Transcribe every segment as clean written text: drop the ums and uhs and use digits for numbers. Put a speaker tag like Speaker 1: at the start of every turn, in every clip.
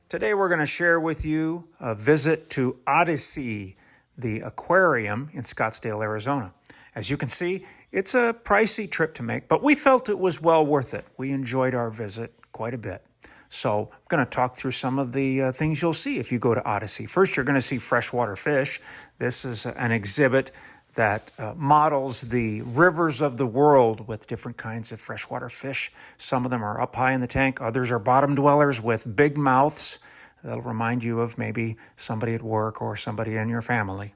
Speaker 1: Today we're going to share with you a visit to OdySea, the aquarium in Scottsdale, Arizona. As you can see, it's a pricey trip to make, but we felt it was well worth it. We enjoyed our visit quite a bit. So I'm going to talk through some of the things you'll see if you go to OdySea. First, you're going to see freshwater fish. This is an exhibit that models the rivers of the world with different kinds of freshwater fish. Some of them are up high in the tank. Others are bottom dwellers with big mouths. That'll remind you of maybe somebody at work or somebody in your family.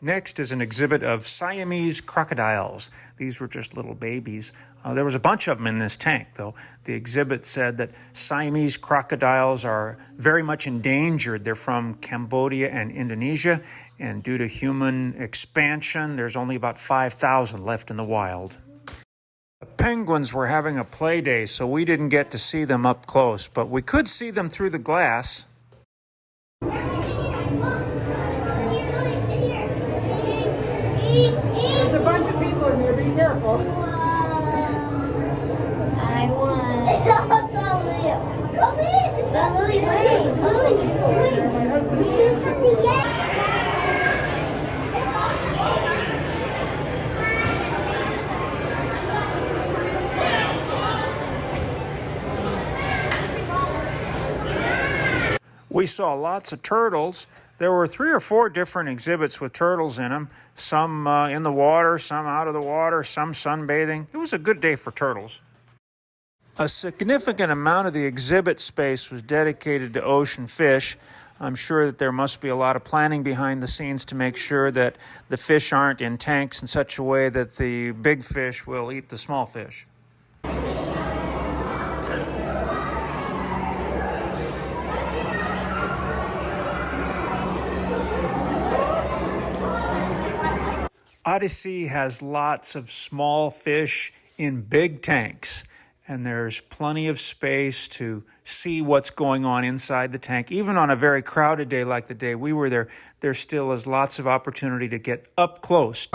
Speaker 1: Next is an exhibit of Siamese crocodiles. These were just little babies. There was a bunch of them in this tank, though. The exhibit said that Siamese crocodiles are very much endangered. They're from Cambodia and Indonesia, and due to human expansion, there's only about 5,000 left in the wild. The penguins were having a play day, so we didn't get to see them up close, but we could see them through the glass.
Speaker 2: There's a bunch of people in here. Be careful.
Speaker 3: I want. Come in.
Speaker 1: We saw lots of turtles. There were 3 or 4 different exhibits with turtles in them, some in the water, some out of the water, some sunbathing. It was a good day for turtles. A significant amount of the exhibit space was dedicated to ocean fish. I'm sure that there must be a lot of planning behind the scenes to make sure that the fish aren't in tanks in such a way that the big fish will eat the small fish. OdySea has lots of small fish in big tanks, and there's plenty of space to see what's going on inside the tank. Even on a very crowded day like the day we were there, there still is lots of opportunity to get up close.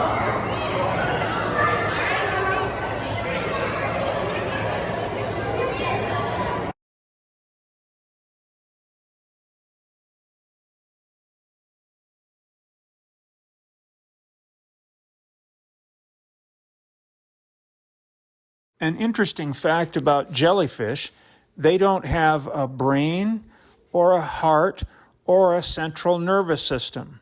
Speaker 1: An interesting fact about jellyfish, they don't have a brain or a heart or a central nervous system.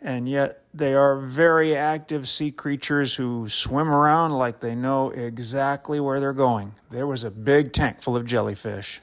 Speaker 1: And yet they are very active sea creatures who swim around like they know exactly where they're going. There was a big tank full of jellyfish.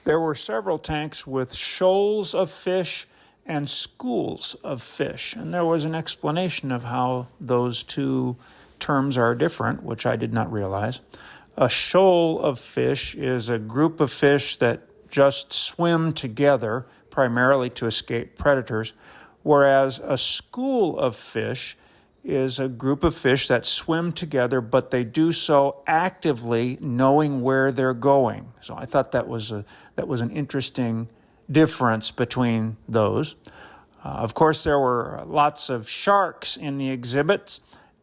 Speaker 1: There were several tanks with shoals of fish and schools of fish. And there was an explanation of how those two terms are different, which I did not realize. A shoal of fish is a group of fish that just swim together, primarily to escape predators, whereas a school of fish is a group of fish that swim together, but they do so actively, knowing where they're going. So I thought that was an interesting difference between those. Of course, there were lots of sharks in the exhibits,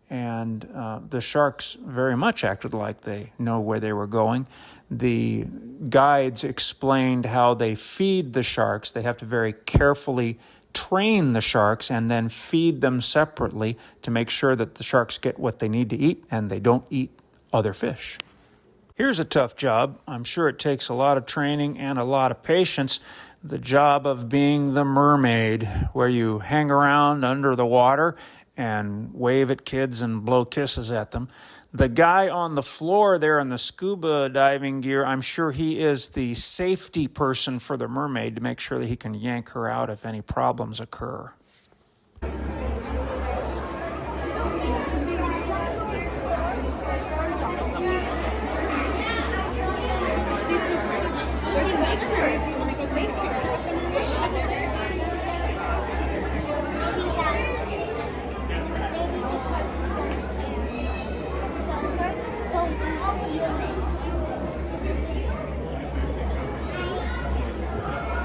Speaker 1: and the sharks very much acted like they know where they were going. The guides explained how they feed the sharks. They have to very carefully train the sharks and then feed them separately to make sure that the sharks get what they need to eat and they don't eat other fish. Here's a tough job. I'm sure it takes a lot of training and a lot of patience. The job of being the mermaid, where you hang around under the water and wave at kids and blow kisses at them. The guy on the floor there in the scuba diving gear, I'm sure he is the safety person for the mermaid to make sure that he can yank her out if any problems occur.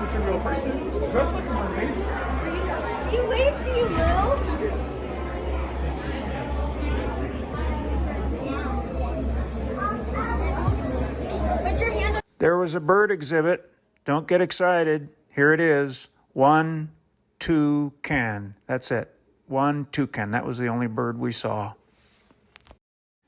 Speaker 3: It's a real person, dressed like a mermaid.
Speaker 4: She waved to you, Lil. Put your hand up.
Speaker 1: There was a bird exhibit. Don't get excited. Here it is. One toucan. That's it. One toucan. That was the only bird we saw.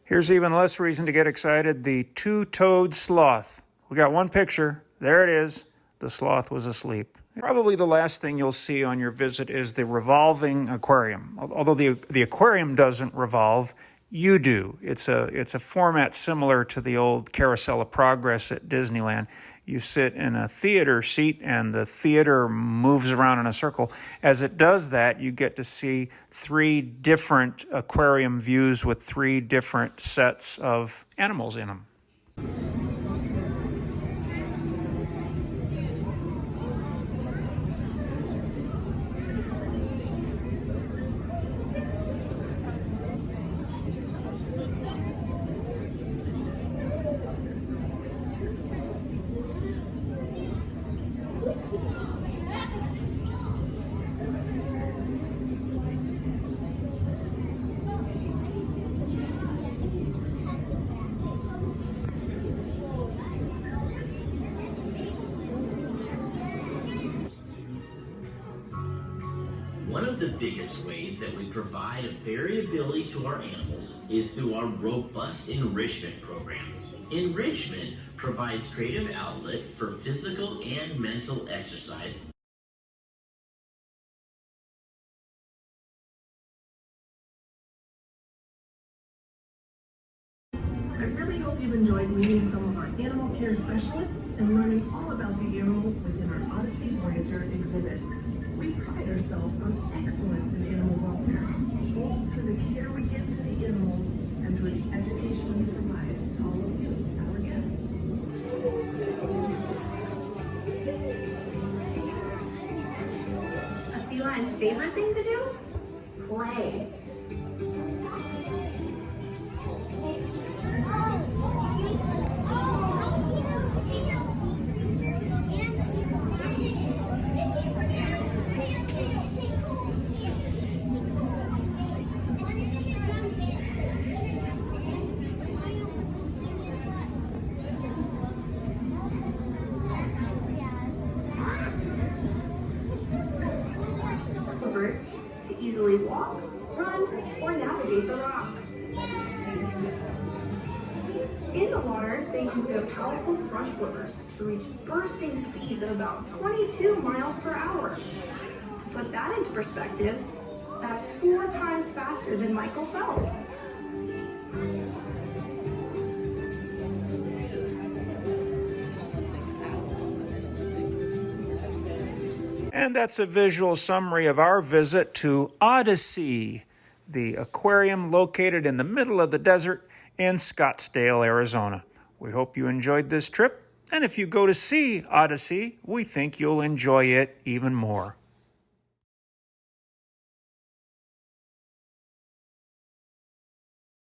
Speaker 1: Here's even less reason to get excited. The two-toed sloth. We got one picture. There it is. The sloth was asleep. Probably the last thing you'll see on your visit is the revolving aquarium. Although the aquarium doesn't revolve, you do. It's a format similar to the old Carousel of Progress at Disneyland. You sit in a theater seat and the theater moves around in a circle. As it does that, you get to see 3 different aquarium views with 3 different sets of animals in them.
Speaker 5: One of the biggest ways that we provide variability to our animals is through our robust enrichment program. Enrichment provides creative outlet for physical and mental exercise.
Speaker 6: I really hope you've enjoyed meeting some of our animal care specialists and learning all about the animals within our OdySea Voyager exhibits. We pride ourselves on excellence in animal welfare, both through the care we give to the animals and through the education we provide to all of you, our guests.
Speaker 4: A sea lion's favorite thing to do? Play.
Speaker 6: To easily walk, run, or navigate the rocks. In the water, they use their powerful front flippers to reach bursting speeds of about 22 miles per hour. To put that into perspective, that's 4 times faster than Michael Phelps.
Speaker 1: And that's a visual summary of our visit to OdySea, the aquarium located in the middle of the desert in Scottsdale, Arizona. We hope you enjoyed this trip, and if you go to see OdySea, we think you'll enjoy it even more.